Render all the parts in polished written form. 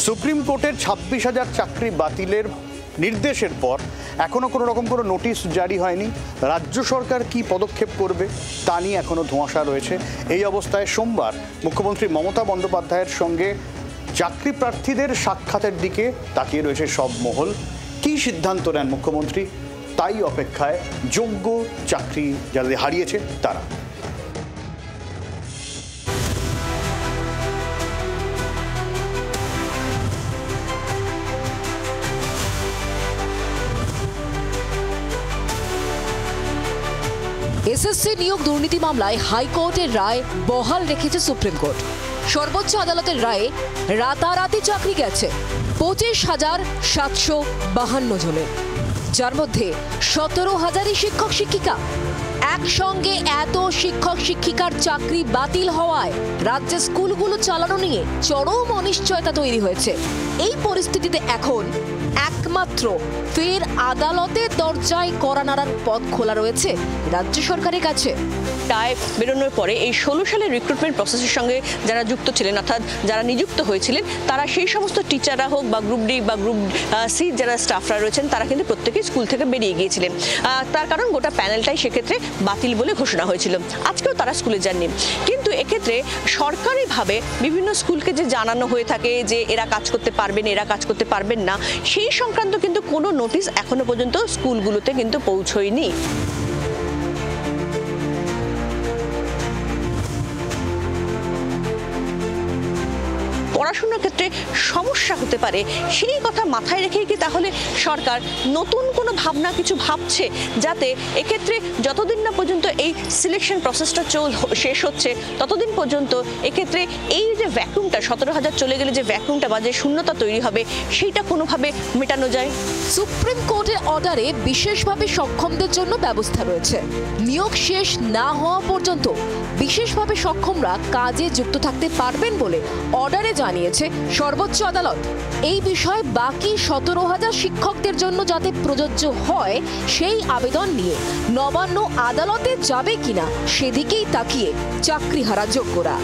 Supreme কোর্টের 26,000 চাকরি বাতিলের নির্দেশের পর এখনো কোনো রকম কোনো নোটিশ জারি হয়নি। রাজ্য সরকার কি পদক্ষেপ করবে তা নিয়ে এখনো ধোঁয়াশা রয়েছে। এই অবস্থায় সোমবার মুখ্যমন্ত্রী মমতা বন্দ্যোপাধ্যায়ের সঙ্গে চাকরি প্রার্থীদের সাক্ষাতের দিকে তাকিয়ে রয়েছে সব মহল। কি সিদ্ধান্ত নেন মুখ্যমন্ত্রী তাই অপেক্ষায় যোগ্য চাকরি যাদের হারিয়েছে তারা। এসএসসি নিয়োগ দুর্নীতি মামলায় হাইকোর্টের রায় বহাল রেখেছে সুপ্রিম কোর্ট। সর্বোচ্চ আদালতের রায়ে রাতারাতি চাকরি গেছে 25,752 জনের, যার মধ্যে 17,000ই শিক্ষক শিক্ষিকা। একসঙ্গে এত শিক্ষক শিক্ষিকার চাকরি বাতিল হওয়ায় রাজ্যে স্কুলগুলো চালানো নিয়ে চরম অনিশ্চয়তা তৈরি হয়েছে। এই পরিস্থিতিতে এখন একমাত্র ফের আদালতের দরজায় কড়া নাড়ার পথ খোলা রয়েছে রাজ্য সরকারের কাছে। রায় বেরোনোর পরে এই 16 সালের রিক্রুটমেন্ট প্রসেসের সঙ্গে যারা যুক্ত ছিলেন, অর্থাৎ যারা নিযুক্ত হয়েছিলেন, তারা সেই সমস্ত টিচাররা হোক বা গ্রুপ ডি বা গ্রুপ সি যারা স্টাফরা রয়েছেন, তারা কিন্তু প্রত্যেকেই স্কুল থেকে বেরিয়ে গিয়েছিলেন। তার কারণ গোটা প্যানেলটাই সেক্ষেত্রে বাতিল বলে ঘোষণা হয়েছিল। আজকেও তারা স্কুলে যাননি। কিন্তু এক্ষেত্রে সরকারিভাবে বিভিন্ন স্কুলকে যে জানানো হয়ে থাকে যে এরা কাজ করতে পারবেন, এরা কাজ করতে পারবেন না, সেই সংক্রান্ত কিন্তু কোনো নোটিশ এখনো পর্যন্ত স্কুলগুলোতে কিন্তু পৌঁছয়নি। পড়াশোনার ক্ষেত্রে সমস্যা হতে পারে, সেই কথা মাথায় রেখেই কি তাহলে সরকার নতুন কোনো ভাবনা কিছু ভাবছে, যাতে এক্ষেত্রে যতদিন না পর্যন্ত এই সিলেকশন প্রসেসটা শেষ হচ্ছে ততদিন পর্যন্ত এক্ষেত্রে এই যে ভ্যাকুমটা 17,000 চলে গেলে যে ভ্যাকুমটা বা যে শূন্যতা তৈরি হবে সেইটা কোনোভাবে মেটানো যায়। সুপ্রিম কোর্টের অর্ডারে বিশেষভাবে সক্ষমদের জন্য ব্যবস্থা রয়েছে। নিয়োগ শেষ না হওয়া পর্যন্ত বিশেষভাবে সক্ষমরা কাজে যুক্ত থাকতে পারবেন বলে অর্ডারে জানিয়েছে সর্বোচ্চ আদালত। এই বিষয়ে বাকি 17,000 শিক্ষকদের জন্য যাতে প্রযোজ্য হয় সেই আবেদন নিয়ে নবান্ন আদালতে যাবে কিনা সেদিকেই তাকিয়ে চাকরিহারা যোগ্যরা।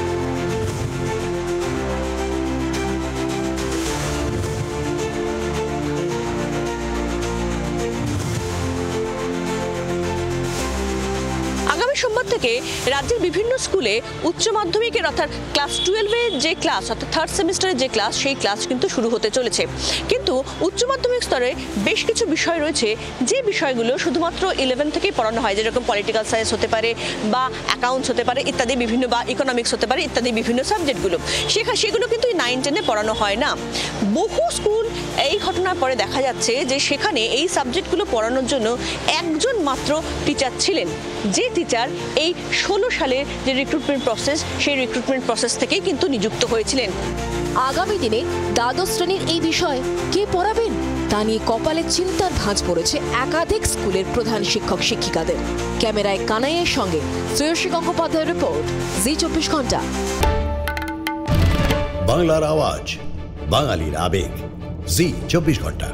সোমবার থেকে রাজ্যের বিভিন্ন স্কুলে উচ্চ মাধ্যমিকের অর্থাৎ ক্লাস 12-এর যে ক্লাস অর্থাৎ থার্ড সেমিস্টারের যে ক্লাস, সেই ক্লাস কিন্তু শুরু হতে চলেছে। কিন্তু উচ্চ মাধ্যমিক স্তরে বেশ কিছু বিষয় রয়েছে যে বিষয়গুলো শুধুমাত্র 11 থেকেই পড়ানো হয়, যেরকম পলিটিক্যাল সায়েন্স হতে পারে বা অ্যাকাউন্টস হতে পারে ইত্যাদি বিভিন্ন, বা ইকোনমিক্স হতে পারে ইত্যাদি বিভিন্ন সাবজেক্টগুলো, সেগুলো কিন্তু 9-10-এ পড়ানো হয় না। বহু স্কুল এই ঘটনার পরে দেখা যাচ্ছে যে সেখানে এই সাবজেক্টগুলো পড়ানোর জন্য একজন মাত্র টিচার ছিলেন, যে টিচার এই 16 সালের যে রিক্রুটমেন্ট প্রসেস, সেই রিক্রুটমেন্ট প্রসেস থেকেই কিন্তু নিযুক্ত হয়েছিলেন। আগামী দিনে দ্বাদশ শ্রেণীর এই বিষয়ে কে পড়াবেন তা নিয়ে কপালে চিন্তার ভাঁজ পড়েছে একাধিক স্কুলের প্রধান শিক্ষক শিক্ষিকাদের। ক্যামেরায় কানাইয়ের সঙ্গে শ্রেয়সী গঙ্গোপাধ্যায়ের রিপোর্ট, জি 24 ঘন্টা। বাংলার আওয়াজ, বাঙালির আবেগ, জি 24 ঘন্টা।